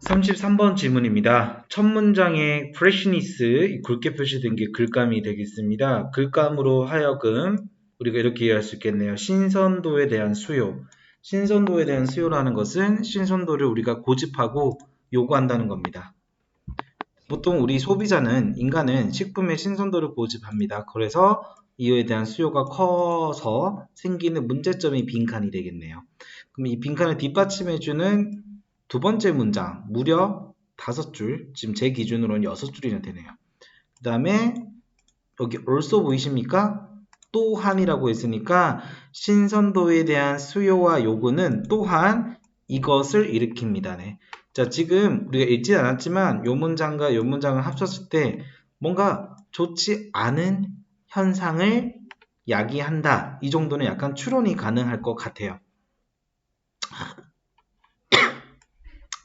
33번 질문입니다. 첫 문장에 freshness 굵게 표시된 게 글감이 되겠습니다. 글감으로 하여금 우리가 이렇게 이해할 수 있겠네요. 신선도에 대한 수요. 신선도에 대한 수요라는 것은 신선도를 우리가 고집하고 요구한다는 겁니다. 보통 우리 소비자는, 인간은 식품의 신선도를 고집합니다. 그래서 이에 대한 수요가 커서 생기는 문제점이 빈칸이 되겠네요. 그럼 이 빈칸을 뒷받침해주는 두 번째 문장, 무려 5줄, 지금 제 기준으로는 6줄이나 되네요. 그 다음에 여기 also 보이십니까? 또한이라고 했으니까 신선도에 대한 수요와 요구는 또한 이것을 일으킵니다. 네. 자, 지금 우리가 읽지 않았지만 요 문장과 요 문장을 합쳤을 때 뭔가 좋지 않은 현상을 야기한다. 이 정도는 약간 추론이 가능할 것 같아요.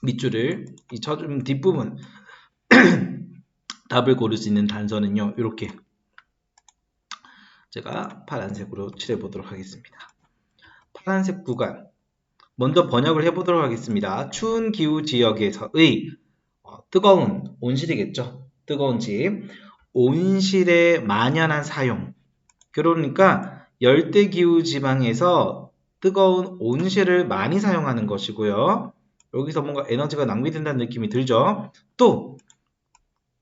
밑줄을 이 뒷부분 답을 고를 수 있는 단서는요. 이렇게 제가 파란색으로 칠해 보도록 하겠습니다. 파란색 구간 먼저 번역을 해보도록 하겠습니다. 추운 기후 지역에서의 뜨거운 온실이겠죠. 뜨거운 집 온실의 만연한 사용. 그러니까 열대기후 지방에서 뜨거운 온실을 많이 사용하는 것이고요. 여기서 뭔가 에너지가 낭비된다는 느낌이 들죠. 또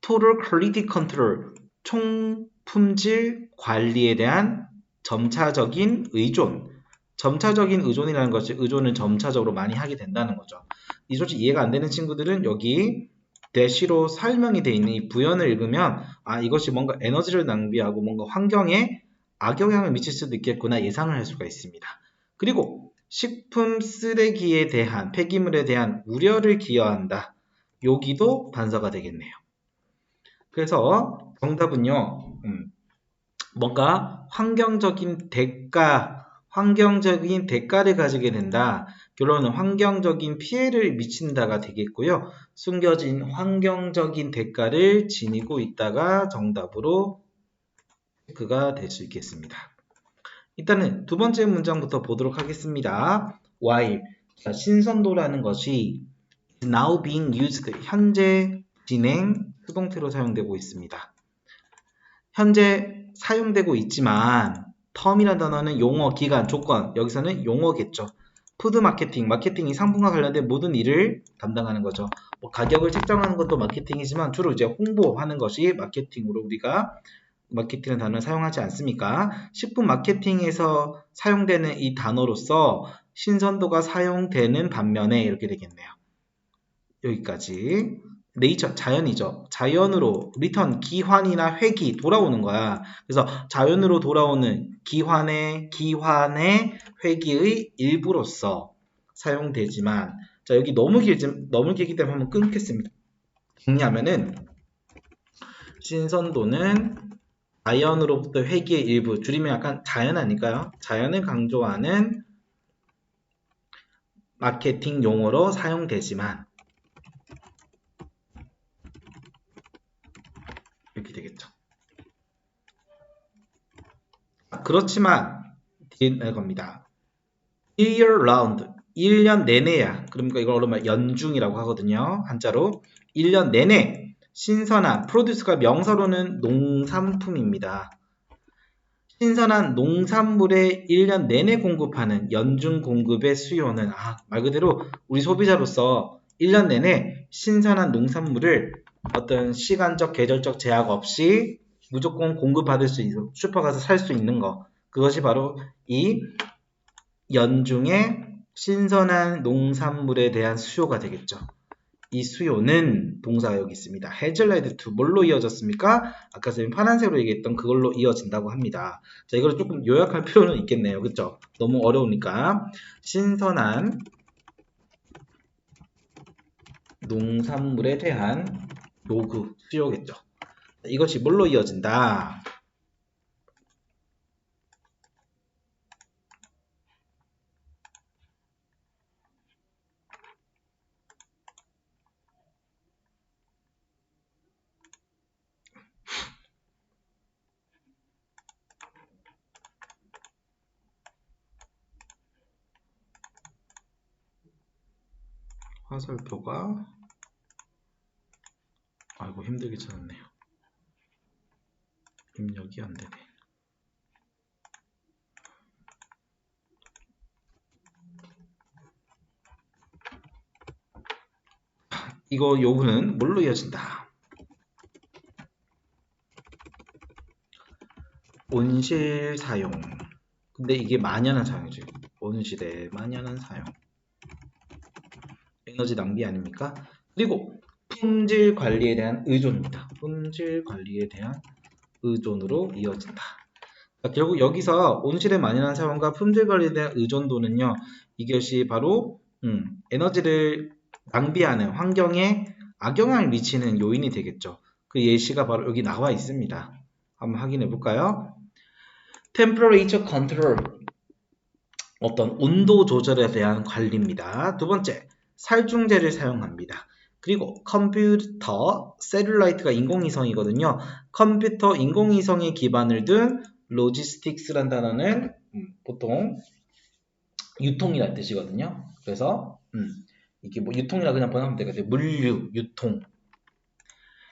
Total Quality Control, 총 품질 관리에 대한 점차적인 의존. 점차적인 의존이라는 것이 의존을 점차적으로 많이 하게 된다는 거죠. 이 솔직히 이해가 안 되는 친구들은 여기 대시로 설명이 되어 있는 이 부연을 읽으면 아 이것이 뭔가 에너지를 낭비하고 뭔가 환경에 악영향을 미칠 수도 있겠구나 예상을 할 수가 있습니다. 그리고 식품 쓰레기에 대한 폐기물에 대한 우려를 기여한다. 여기도 단서가 되겠네요. 그래서 정답은요. 뭔가 환경적인 대가를 가지게 된다. 결론은 환경적인 피해를 미친다가 되겠고요. 숨겨진 환경적인 대가를 지니고 있다가 정답으로 체크가 될 수 있겠습니다. 일단은 두 번째 문장부터 보도록 하겠습니다. while 신선도라는 것이 now being used 현재 진행 수동태로 사용되고 있습니다. 현재 사용되고 있지만 term이라는 단어는 용어, 기간, 조건 여기서는 용어겠죠. 푸드 마케팅, 마케팅이 상품과 관련된 모든 일을 담당하는 거죠. 뭐 가격을 책정하는 것도 마케팅이지만 주로 이제 홍보하는 것이 마케팅으로 우리가 마케팅이라는 단어를 사용하지 않습니까? 식품 마케팅에서 사용되는 이 단어로서 신선도가 사용되는 반면에 이렇게 되겠네요. 여기까지. 네이처, 자연이죠. 자연으로 리턴, 기환이나 회귀, 돌아오는 거야. 그래서 자연으로 돌아오는 기환의 회귀의 일부로서 사용되지만 자 여기 너무 길기 때문에 한번 끊겠습니다. 뭐냐면은 신선도는 자연으로부터 회귀의 일부, 줄이면 약간 자연 아닐까요? 자연을 강조하는 마케팅 용어로 사용되지만 이렇게 되겠죠. 그렇지만 뒤에 겁니다. year round, 1년 내내야. 그러니까 이걸 어려면 연중이라고 하거든요. 한자로 1년 내내 신선한, 프로듀스가 명사로는 농산품입니다. 신선한 농산물의 1년 내내 공급하는 연중 공급의 수요는 말 그대로 우리 소비자로서 1년 내내 신선한 농산물을 어떤 시간적, 계절적 제약 없이 무조건 공급받을 수 있는 슈퍼 가서 살 수 있는 거 그것이 바로 이 연중의 신선한 농산물에 대한 수요가 되겠죠. 이 수요는 동사가 여기 있습니다. has led to 뭘로 이어졌습니까? 아까 선생님 파란색으로 얘기했던 그걸로 이어진다고 합니다. 자, 이걸 조금 요약할 필요는 있겠네요. 그쵸? 너무 어려우니까. 신선한 농산물에 대한 요구, 수요겠죠. 이것이 뭘로 이어진다? 화살표가 아이고 힘들게 찾았네요. 입력이 안 되네. 이거 요구는 뭘로 이어진다? 온실 사용. 근데 이게 만연한 사용이죠. 온실의 만연한 사용. 에너지 낭비 아닙니까? 그리고 품질 관리에 대한 의존입니다. 품질 관리에 대한 의존으로 이어진다. 결국 여기서 온실의 만연한 사용과 품질 관리에 대한 의존도는요. 이것이 바로 에너지를 낭비하는 환경에 악영향을 미치는 요인이 되겠죠. 그 예시가 바로 여기 나와 있습니다. 한번 확인해 볼까요? Temperature Control, 어떤 온도 조절에 대한 관리입니다. 두 번째, 살충제를 사용합니다. 그리고 컴퓨터, 셀룰라이트가 인공위성이거든요. 컴퓨터, 인공위성에 기반을 둔 로지스틱스란 단어는 보통 유통이라는 뜻이거든요. 그래서 이게 뭐 유통이라 그냥 번역하면 되겠어요. 물류, 유통.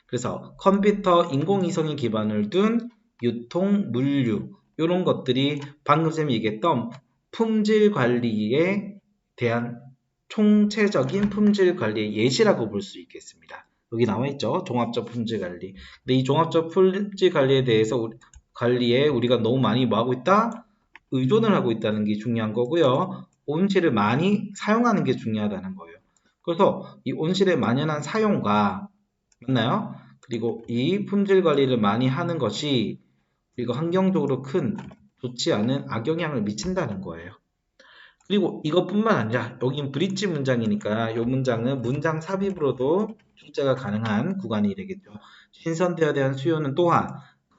그래서 컴퓨터, 인공위성에 기반을 둔 유통, 물류 이런 것들이 방금 쌤이 얘기했던 품질 관리에 대한 총체적인 품질 관리의 예시라고 볼 수 있겠습니다. 여기 나와 있죠. 종합적 품질 관리. 근데 이 종합적 품질 관리에 대해서 관리에 우리가 너무 많이 뭐 하고 있다? 의존을 하고 있다는 게 중요한 거고요. 온실을 많이 사용하는 게 중요하다는 거예요. 그래서 이 온실의 만연한 사용과 맞나요? 그리고 이 품질 관리를 많이 하는 것이 우리가 환경적으로 큰 좋지 않은 악영향을 미친다는 거예요. 그리고 이것뿐만 아니라 여긴 브릿지 문장이니까 이 문장은 문장 삽입으로도 출제가 가능한 구간이 되겠죠. 신선도에 대한 수요는 또한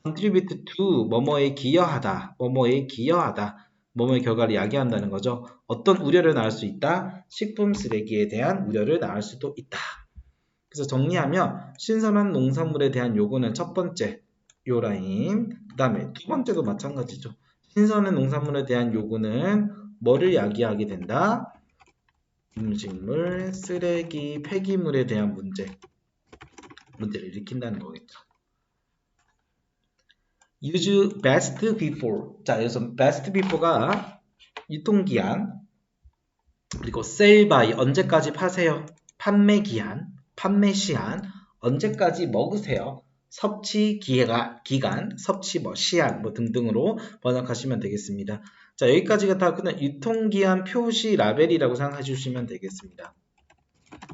contribute to 뭐뭐에 기여하다, 뭐뭐에 기여하다, 뭐뭐의 결과를 야기한다는 거죠. 어떤 우려를 낳을 수 있다? 식품 쓰레기에 대한 우려를 낳을 수도 있다. 그래서 정리하면 신선한 농산물에 대한 요구는 첫 번째 요 라인, 그 다음에 두 번째도 마찬가지죠. 신선한 농산물에 대한 요구는 뭐를 야기하게 된다? 음식물, 쓰레기, 폐기물에 대한 문제를 일으킨다는 거겠죠. Use best before. 자, 여기서 best before가 유통기한, 그리고 sell by 언제까지 파세요? 판매기한, 판매시한, 언제까지 먹으세요? 섭취 기간, 섭취 시한 등등으로 번역하시면 되겠습니다. 자, 여기까지가 다 그냥 유통기한 표시 라벨이라고 생각해 주시면 되겠습니다.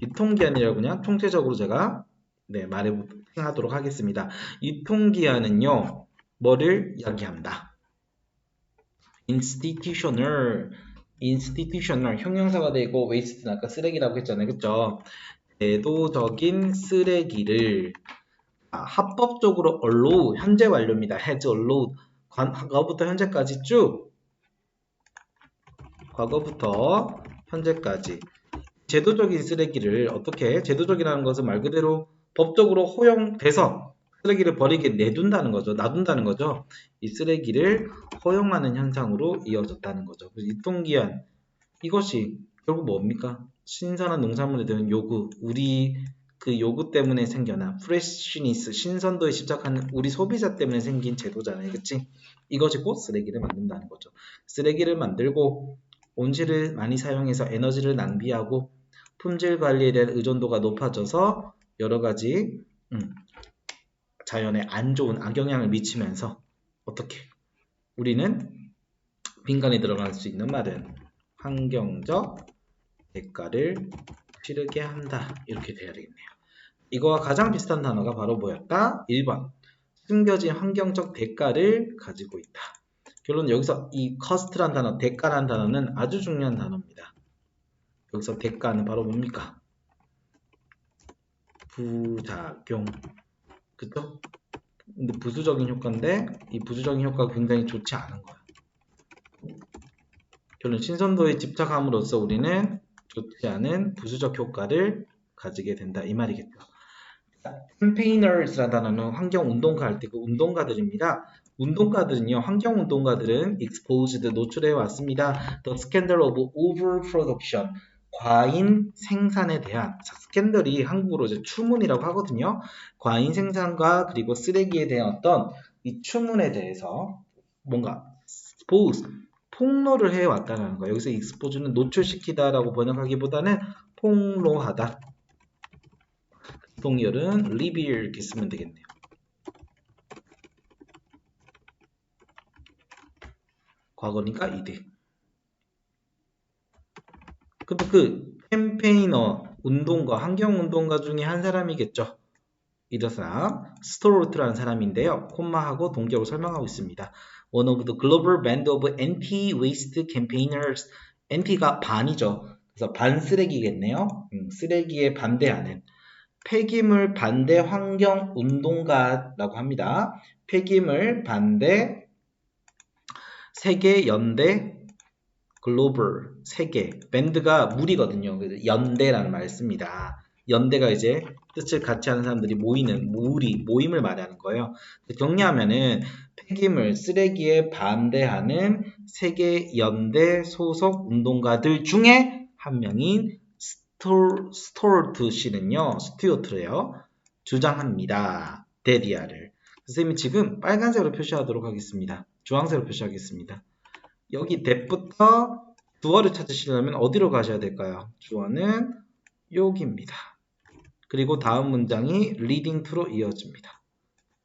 유통기한이라고 그냥 총체적으로 제가 말하도록 하겠습니다. 유통기한은요, 뭐를 이야기한다? institutional 형용사가 되고 waste는 아까 쓰레기라고 했잖아요. 그쵸? 제도적인 쓰레기를 합법적으로 allow, 현재 완료입니다. has allowed, 과거부터 현재까지 쭉 과거부터 현재까지 제도적인 쓰레기를 어떻게 제도적이라는 것은 말 그대로 법적으로 허용돼서 쓰레기를 버리게 놔둔다는 거죠. 이 쓰레기를 허용하는 현상으로 이어졌다는 거죠. 그래서 유통기한 이것이 결국 뭡니까? 신선한 농산물에 대한 요구, 우리 그 요구 때문에 생겨난 프레시니스, 신선도에 집착하는 우리 소비자 때문에 생긴 제도잖아요. 그치? 이것이 곧 쓰레기를 만든다는 거죠. 쓰레기를 만들고 온실을 많이 사용해서 에너지를 낭비하고 품질 관리에 대한 의존도가 높아져서 여러 가지 자연에 안 좋은 악영향을 미치면서 어떻게 우리는 빈칸에 들어갈 수 있는 말은 환경적 대가를 치르게 한다. 이렇게 돼야 되겠네요. 이거와 가장 비슷한 단어가 바로 뭐였다? 1번. 숨겨진 환경적 대가를 가지고 있다. 결론 여기서 이 cost란 단어, 대가란 단어는 아주 중요한 단어입니다. 여기서 대가는 바로 뭡니까? 부작용. 그쵸? 근데 부수적인 효과인데 이 부수적인 효과가 굉장히 좋지 않은 거야. 결론 신선도에 집착함으로써 우리는 좋지 않은 부수적 효과를 가지게 된다. 이 말이겠죠. campaigners 라는 단어는 환경운동가 할 때 그 운동가들입니다. 운동가들은요, 환경운동가들은 exposed, 노출해 왔습니다. The scandal of overproduction, 과잉 생산에 대한 스캔들이 한국어로 이제 추문이라고 하거든요. 과잉 생산과 그리고 쓰레기에 대한 어떤 이 추문에 대해서 뭔가 expose, 폭로를 해왔다는 거예요. 여기서 expose는 노출시키다라고 번역하기보다는 폭로하다. 동열은 reveal 이렇게 쓰면 되겠네요. 과거니까 이드. 근데 그 캠페이너, 운동가, 환경운동가 중에 한 사람이겠죠. 이 사람, 스토로트라는 사람인데요. 콤마하고 동격으로 설명하고 있습니다. One of the global band of anti-waste campaigners. anti가 반이죠. 그래서 반쓰레기겠네요. 쓰레기에 반대하는. 폐기물 반대 환경 운동가라고 합니다. 폐기물 반대 세계 연대 글로벌 세계 밴드가 무리거든요. 그래서 연대라는 말을 씁니다. 연대가 이제 뜻을 같이 하는 사람들이 모이는 무리 모임을 말하는 거예요. 정리하면은 폐기물 쓰레기에 반대하는 세계 연대 소속 운동가들 중에 한 명인 스튜어트 씨는요. 스튜어트래요. 주장합니다. 데디아를. 선생님이 지금 빨간색으로 표시하도록 하겠습니다. 주황색으로 표시하겠습니다. 여기 that부터 주어를 찾으시려면 어디로 가셔야 될까요? 주어는 여기입니다. 그리고 다음 문장이 leading to로 이어집니다.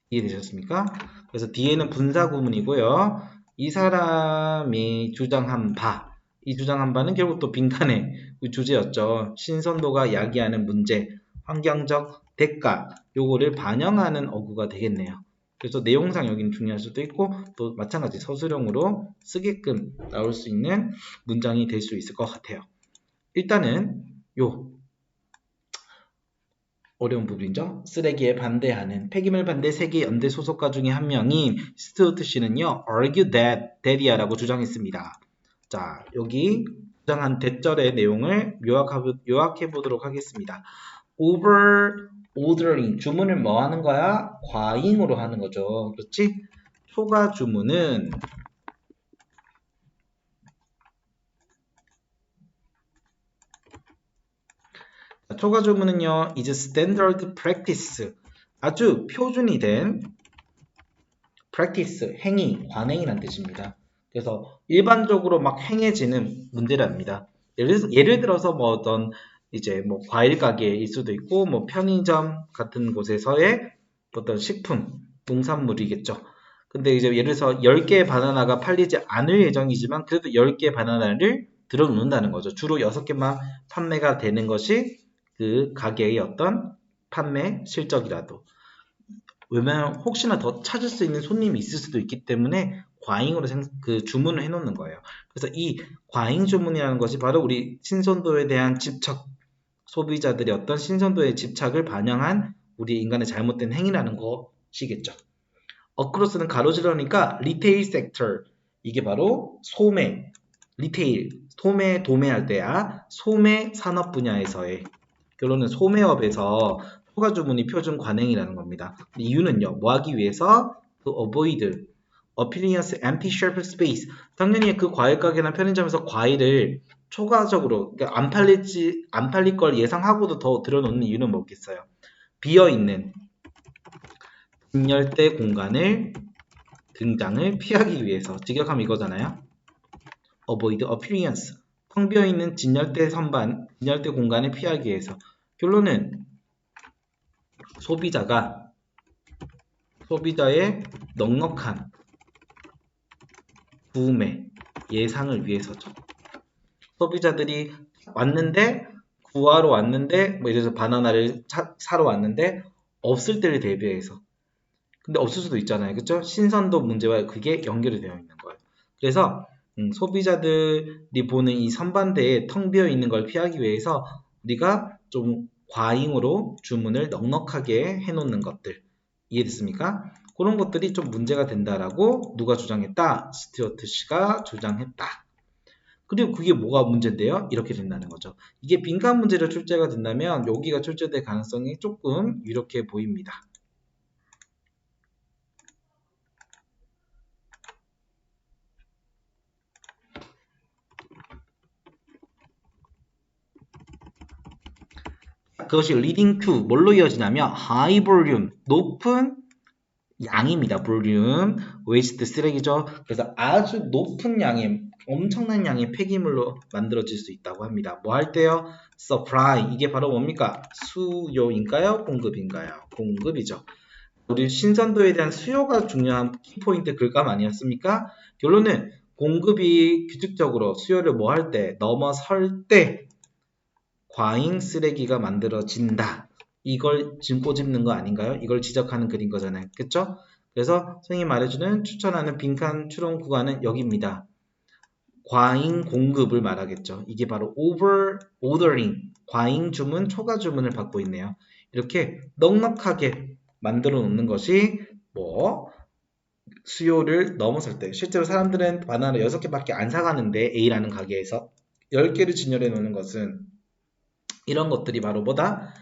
이해되셨습니까? 그래서 뒤에는 분사 구문이고요. 이 사람이 주장한 바, 이 주장한 바는 결국 또 빈칸의 주제였죠. 신선도가 야기하는 문제, 환경적 대가, 요거를 반영하는 어구가 되겠네요. 그래서 내용상 여기는 중요할 수도 있고 또 마찬가지 서술형으로 쓰게끔 나올 수 있는 문장이 될 수 있을 것 같아요. 일단은 요 어려운 부분이죠. 쓰레기에 반대하는 폐기물 반대 세계 연대 소속가 중에 한 명인 스튜어트 씨는요. argue that이라고 주장했습니다. 자, 여기 주장한 대절의 내용을 요약해 보도록 하겠습니다. over ordering 주문을 뭐 하는 거야? 과잉으로 하는 거죠. 그렇지? 초과 주문은 초과 주문은요. is standard practice 아주 표준이 된 practice 행위, 관행이란 뜻입니다. 그래서 일반적으로 막 행해지는 문제랍니다. 예를 들어서 뭐 어떤 이제 뭐 과일 가게일 수도 있고 뭐 편의점 같은 곳에서의 어떤 식품, 농산물이겠죠. 근데 이제 예를 들어서 10개의 바나나가 팔리지 않을 예정이지만 그래도 10개의 바나나를 들어놓는다는 거죠. 주로 6개만 판매가 되는 것이 그 가게의 어떤 판매 실적이라도. 왜냐면 혹시나 더 찾을 수 있는 손님이 있을 수도 있기 때문에 과잉으로 주문을 해놓는 거예요. 그래서 이 과잉 주문이라는 것이 바로 우리 신선도에 대한 집착, 소비자들의 어떤 신선도의 집착을 반영한 우리 인간의 잘못된 행위라는 것이겠죠. 어크로스는 가로질러니까 리테일 섹터, 이게 바로 소매, 리테일, 도매할 때야 소매 산업 분야에서의 결론은 소매업에서 초과 주문이 표준 관행이라는 겁니다. 이유는요. 뭐 하기 위해서? 그 avoid appearance empty shelf space. 당연히 그 과일 가게나 편의점에서 과일을 초과적으로 그러니까 안 팔릴 걸 예상하고도 더 들어놓는 이유는 뭐겠어요? 비어 있는 진열대 공간을 등장을 피하기 위해서. 직역하면 이거잖아요. avoid appearance 텅 비어 있는 진열대 공간을 피하기 위해서. 결론은 소비자의 넉넉한 구매 예상을 위해서죠. 소비자들이 구하러 왔는데 뭐 예를 들어서 바나나를 사러 왔는데 없을 때를 대비해서. 근데 없을 수도 있잖아요. 그렇죠? 신선도 문제와 그게 연결이 되어 있는 거예요. 그래서 소비자들이 보는 이 선반대에 텅 비어 있는 걸 피하기 위해서 우리가 좀 과잉으로 주문을 넉넉하게 해놓는 것들 이해됐습니까? 그런 것들이 좀 문제가 된다라고 누가 주장했다? 스튜어트 씨가 주장했다. 그리고 그게 뭐가 문제인데요? 이렇게 된다는 거죠. 이게 빈칸 문제로 출제가 된다면 여기가 출제될 가능성이 조금 이렇게 보입니다. 그것이 leading to 뭘로 이어지냐면 high volume, 높은 양입니다. 볼륨, 웨이스트 쓰레기죠. 그래서 아주 높은 양의 엄청난 양의 폐기물로 만들어질 수 있다고 합니다. 뭐 할 때요? supply 이게 바로 뭡니까? 수요인가요? 공급인가요? 공급이죠. 우리 신선도에 대한 수요가 중요한 키포인트 글감 아니었습니까? 결론은 공급이 규칙적으로 수요를 뭐 할 때 넘어설 때 과잉 쓰레기가 만들어진다. 이걸 지금 꼬집는 거 아닌가요? 이걸 지적하는 글인 거잖아요. 그쵸? 그래서 선생님이 말해주는 추천하는 빈칸 추론 구간은 여기입니다. 과잉 공급을 말하겠죠. 이게 바로 over ordering, 과잉 주문, 초과 주문을 받고 있네요. 이렇게 넉넉하게 만들어 놓는 것이 뭐 수요를 넘어설 때 실제로 사람들은 바나나 6개밖에 안 사가는데 A라는 가게에서 10개를 진열해 놓는 것은 이런 것들이 바로 뭐다?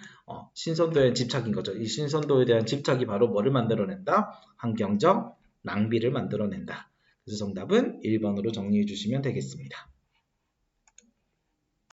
신선도에 집착인 거죠. 이 신선도에 대한 집착이 바로 뭐를 만들어낸다? 환경적 낭비를 만들어낸다. 그래서 정답은 1번으로 정리해 주시면 되겠습니다.